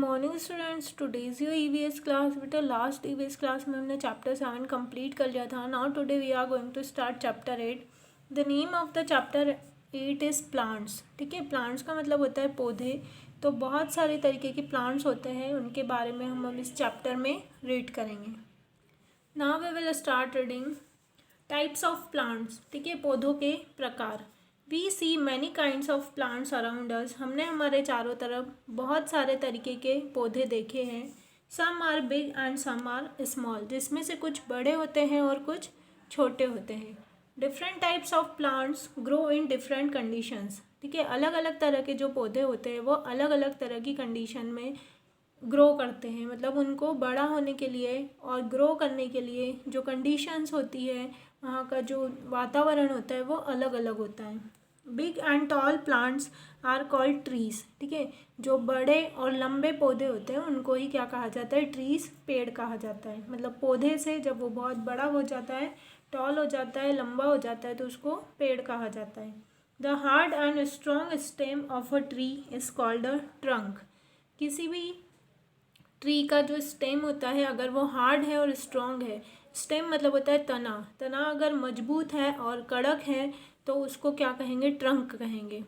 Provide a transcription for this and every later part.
Morning students, today's your EVS class. बेटा last EVS class में हमने चैप्टर 7 कंप्लीट कर लिया था। Now today we are going to start chapter 8। The name of the chapter 8 is plants. ठीक है, plants का मतलब होता है पौधे। तो बहुत सारे तरीके के प्लांट्स होते हैं, उनके बारे में हम इस चैप्टर में रीड करेंगे। Now we will start reading types of plants. ठीक है, पौधों के प्रकार। We see many kinds of plants around us. हमने हमारे चारों तरफ बहुत सारे तरीके के पौधे देखे हैं। Some are big and some are small, जिसमें से कुछ बड़े होते हैं और कुछ छोटे होते हैं। Different types of plants grow in different conditions. ठीक है, अलग अलग तरह के जो पौधे होते हैं वो अलग अलग तरह की कंडीशन में ग्रो करते हैं। मतलब उनको बड़ा होने के लिए और ग्रो करने के लिए जो कंडीशंस होती है, वहाँ का जो वातावरण होता है वो अलग अलग होता है। Big and tall plants are called trees. ठीक है, जो बड़े और लंबे पौधे होते हैं उनको ही क्या कहा जाता है? ट्रीज, पेड़ कहा जाता है। मतलब पौधे से जब वो बहुत बड़ा हो जाता है, टॉल हो जाता है, लंबा हो जाता है, तो उसको पेड़ कहा जाता है। The hard and strong stem of a tree is called a trunk. किसी भी ट्री का जो स्टेम होता है, अगर वो हार्ड है और स्ट्रॉन्ग है, स्टेम मतलब होता है तना, तना अगर मजबूत है और कड़क है तो उसको क्या कहेंगे? ट्रंक कहेंगे।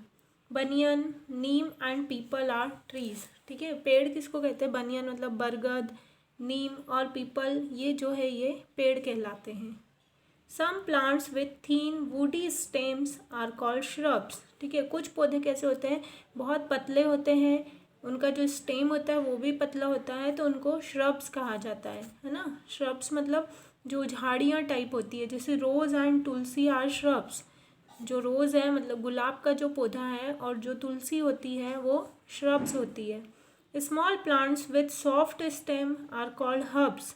बनियन, नीम एंड पीपल आर ट्रीज। ठीक है, पेड़ किसको कहते हैं? बनियन मतलब बरगद, नीम और पीपल, ये जो है ये पेड़ कहलाते हैं। Some plants with thin woody stems are called shrubs. ठीक है, कुछ पौधे कैसे होते हैं? बहुत पतले होते हैं, उनका जो स्टेम होता है वो भी पतला होता है, तो उनको श्रब्स कहा जाता है ना। श्रब्स मतलब जो झाड़ियाँ टाइप होती है, जैसे रोज़ एंड तुलसी आर श्रब्स। जो रोज़ है मतलब गुलाब का जो पौधा है, और जो तुलसी होती है वो श्रब्स होती है। Small plants with soft stem are called herbs.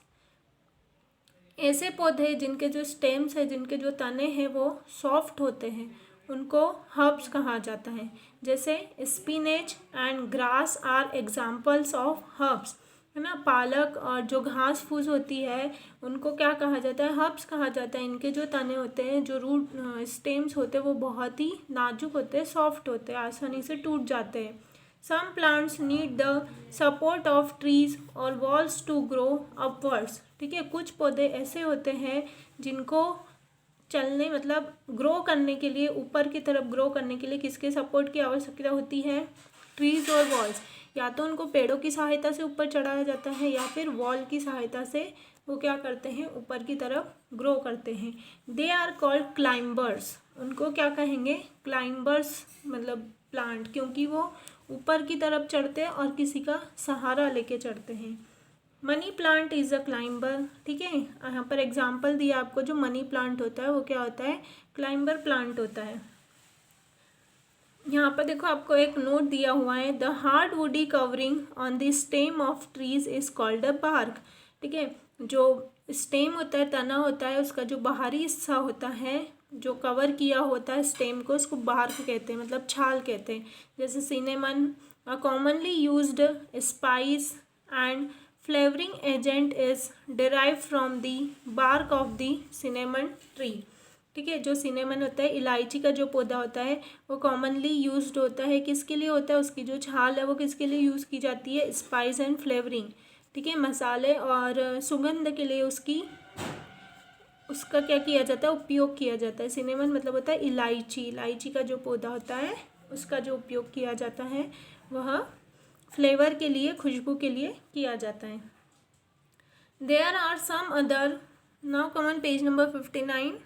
ऐसे पौधे जिनके जो स्टेम्स है, जिनके जो तने हैं वो सॉफ्ट होते हैं, उनको हर्ब्स कहा जाता है। जैसे spinach and grass are examples of herbs, है ना। पालक और जो घास फूस होती है उनको क्या कहा जाता है? हर्ब्स कहा जाता है। इनके जो तने होते हैं, जो रूट स्टेम्स होते हैं, वो बहुत ही नाजुक होते हैं, सॉफ्ट होते हैं, आसानी से टूट जाते हैं। Some plants need the support of trees और वॉल्स टू ग्रो अपवर्ड्स। ठीक है, कुछ पौधे ऐसे होते हैं जिनको चलने मतलब ग्रो करने के लिए, ऊपर की तरफ ग्रो करने के लिए किसके सपोर्ट की आवश्यकता होती है? ट्रीज और वॉल्स। या तो उनको पेड़ों की सहायता से ऊपर चढ़ाया जाता है, या फिर वॉल की सहायता से वो क्या करते हैं? ऊपर की तरफ ग्रो करते हैं। They are called climbers. उनको क्या कहेंगे? क्लाइंबर्स मतलब प्लांट, क्योंकि वो ऊपर की तरफ चढ़ते हैं और किसी का सहारा लेके चढ़ते हैं। Money plant is a climber. ठीक है, यहाँ पर एग्जाम्पल दिया आपको। जो मनी प्लांट होता है वो क्या होता है? क्लाइंबर प्लांट होता है। यहाँ पर देखो आपको एक नोट दिया हुआ है। The hard woody covering on the stem of trees is called a bark. ठीक है, जो स्टेम होता है, तना होता है, उसका जो बाहरी हिस्सा होता है, जो कवर किया होता है स्टेम को, उसको बार्क कहते हैं, मतलब छाल कहते हैं। जैसे cinnamon a commonly used spice and flavouring agent is derive from the bark of the cinnamon tree. ठीक है, जो सिनेमन होता है, इलायची का जो पौधा होता है, वो कॉमनली यूज्ड होता है। किसके लिए होता है? उसकी जो छाल है वो किसके लिए यूज़ की जाती है? Spice and flavouring. ठीक है, मसाले और सुगंध के लिए उसका क्या किया जाता है? उपयोग किया जाता है। सिनेमन मतलब होता है इलायची, इलायची का जो पौधा होता है उसका जो उपयोग किया जाता है वह फ्लेवर के लिए, खुशबू के लिए किया जाता है। There are some other. Now come on page number 59।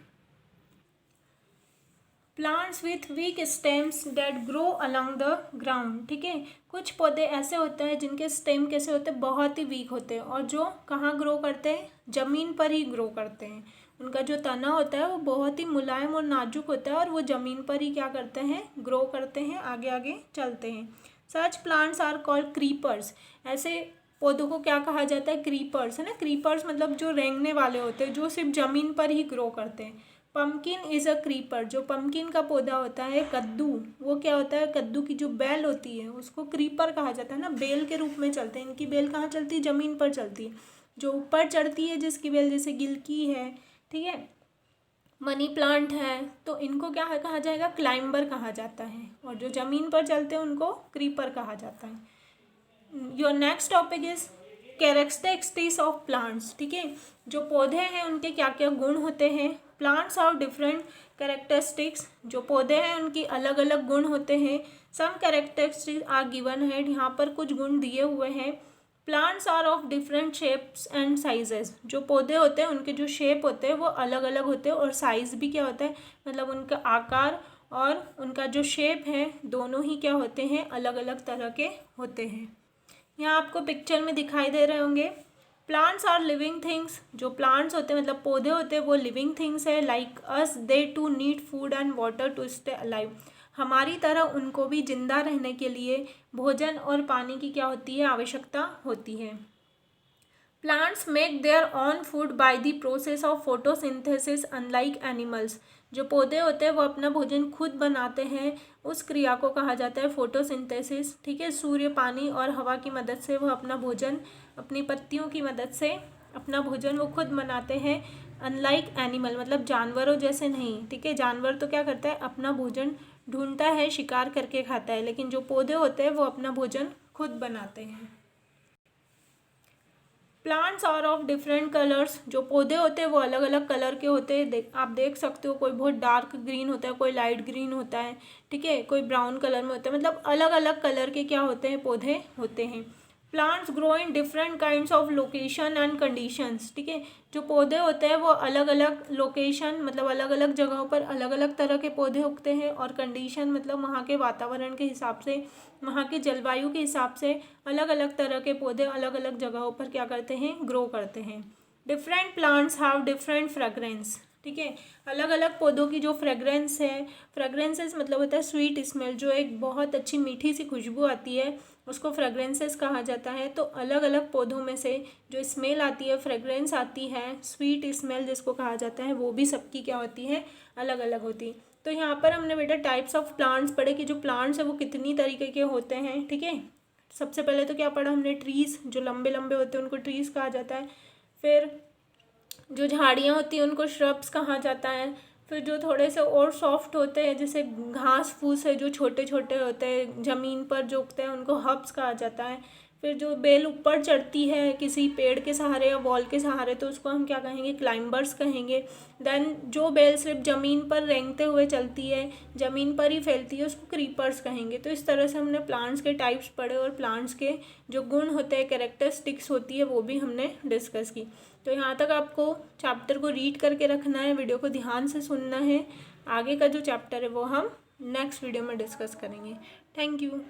Plants with weak stems that grow along the ground. ठीक है, कुछ पौधे ऐसे होते हैं जिनके स्टेम कैसे होते हैं? बहुत ही वीक होते हैं, और जो कहाँ ग्रो करते हैं? ज़मीन पर ही ग्रो करते हैं। उनका जो तना होता है वो बहुत ही मुलायम और नाजुक होता है, और वो ज़मीन पर ही क्या करते हैं? ग्रो करते हैं, आगे आगे चलते हैं। Such plants are called creepers. ऐसे पौधों को क्या कहा जाता है? क्रीपर्स, है ना। क्रीपर्स मतलब जो रेंगने वाले होते हैं, जो सिर्फ ज़मीन पर ही ग्रो करते हैं। Pumpkin is a creeper. जो पम्पकिन का पौधा होता है, कद्दू, वो क्या होता है? कद्दू की जो बेल होती है उसको क्रीपर कहा जाता है ना। बेल के रूप में चलते हैं। इनकी बेल कहाँ चलती है? ज़मीन पर चलती है। जो ऊपर चढ़ती है जिसकी बेल, जैसे गिलकी है, ठीक है, मनी प्लांट है, तो इनको क्या कहा जाएगा? क्लाइंबर कहा जाता है। और जो ज़मीन पर चलते हैं उनको क्रीपर कहा जाता है। Your next topic is characteristics of plants. ठीक है, जो पौधे हैं उनके क्या क्या गुण होते हैं। प्लांट्स ऑफ डिफरेंट कैरेक्टरिस्टिक्स, जो पौधे हैं उनकी अलग अलग गुण होते हैं। सम कैरेक्टरिस्टिक्स आर गिवन है, यहाँ पर कुछ गुण दिए हुए हैं। Plants are of different shapes and sizes, जो पौधे होते हैं उनके जो शेप होते हैं वो अलग अलग होते हैं और साइज़ भी क्या होता है, मतलब उनका आकार और उनका जो शेप है दोनों ही क्या होते हैं, अलग अलग तरह के होते हैं। यहाँ आपको पिक्चर में दिखाई दे रहे होंगे। प्लांट्स आर लिविंग थिंग्स, जो प्लांट्स होते हैं मतलब पौधे होते हैं वो लिविंग थिंग्स है। Like us they too need food and water to stay alive, हमारी तरह उनको भी जिंदा रहने के लिए भोजन और पानी की क्या होती है, आवश्यकता होती है। Plants make their on food by the process of photosynthesis unlike animals, जो पौधे होते हैं वो अपना भोजन खुद बनाते हैं, उस क्रिया को कहा जाता है फोटोसिंथेसिस। ठीक है, सूर्य, पानी और हवा की मदद से वो अपना भोजन, अपनी पत्तियों की मदद से अपना भोजन वो खुद बनाते हैं। अनलाइक एनिमल मतलब जानवरों जैसे नहीं। ठीक है, जानवर तो क्या करता है, अपना भोजन ढूंढता है, शिकार करके खाता है, लेकिन जो पौधे होते हैं वो अपना भोजन खुद बनाते हैं। Plants are of different colours, जो पौधे होते हैं वो अलग अलग कलर के होते हैं। आप देख सकते हो, कोई बहुत डार्क ग्रीन होता है, कोई लाइट ग्रीन होता है। ठीक है, कोई ब्राउन कलर में होता है, मतलब अलग अलग कलर के क्या होते हैं, पौधे होते हैं। Plants grow in different kinds of location and conditions. ठीक है, जो पौधे होते हैं वो अलग अलग लोकेशन मतलब अलग अलग जगहों पर अलग अलग तरह के पौधे उगते हैं, और कंडीशन मतलब वहाँ के वातावरण के हिसाब से, वहाँ की जलवायु के हिसाब से अलग अलग तरह के पौधे अलग अलग जगहों पर क्या करते हैं, ग्रो करते हैं। Different plants have different fragrance. ठीक है, अलग अलग पौधों की जो फ्रेगरेंस है, फ्रेगरेंसेस मतलब होता है स्वीट स्मेल, जो एक बहुत अच्छी मीठी सी खुशबू आती है उसको फ्रेगरेंसेस कहा जाता है। तो अलग अलग पौधों में से जो स्मेल आती है, फ्रेगरेंस आती है, स्वीट स्मेल जिसको कहा जाता है, वो भी सबकी क्या होती है, अलग अलग होती है। तो यहाँ पर हमने बेटा टाइप्स ऑफ प्लांट्स पढ़े कि जो प्लांट्स है वो कितनी तरीके के होते हैं। ठीक है, सबसे पहले तो क्या पढ़ा हमने, ट्रीज़, जो लंबे लंबे होते हैं उनको ट्रीज़ कहा जाता है। फिर जो झाड़ियाँ होती हैं उनको श्रब्स कहा जाता है। फिर जो थोड़े से और सॉफ्ट होते हैं जैसे घास फूस है, जो छोटे छोटे होते हैं ज़मीन पर जो उगते हैं, उनको हर्ब्स कहा जाता है। फिर जो बेल ऊपर चढ़ती है किसी पेड़ के सहारे या वॉल के सहारे, तो उसको हम क्या कहेंगे, क्लाइंबर्स कहेंगे। देन जो बेल सिर्फ ज़मीन पर रेंगते हुए चलती है, ज़मीन पर ही फैलती है, उसको क्रीपर्स कहेंगे। तो इस तरह से हमने प्लांट्स के टाइप्स पढ़े और प्लांट्स के जो गुण होते हैं, कैरेक्टरिस्टिक्स होती है, वो भी हमने डिस्कस की। तो यहाँ तक आपको चैप्टर को रीड करके रखना है, वीडियो को ध्यान से सुनना है। आगे का जो चैप्टर है वो हम नेक्स्ट वीडियो में डिस्कस करेंगे। Thank you.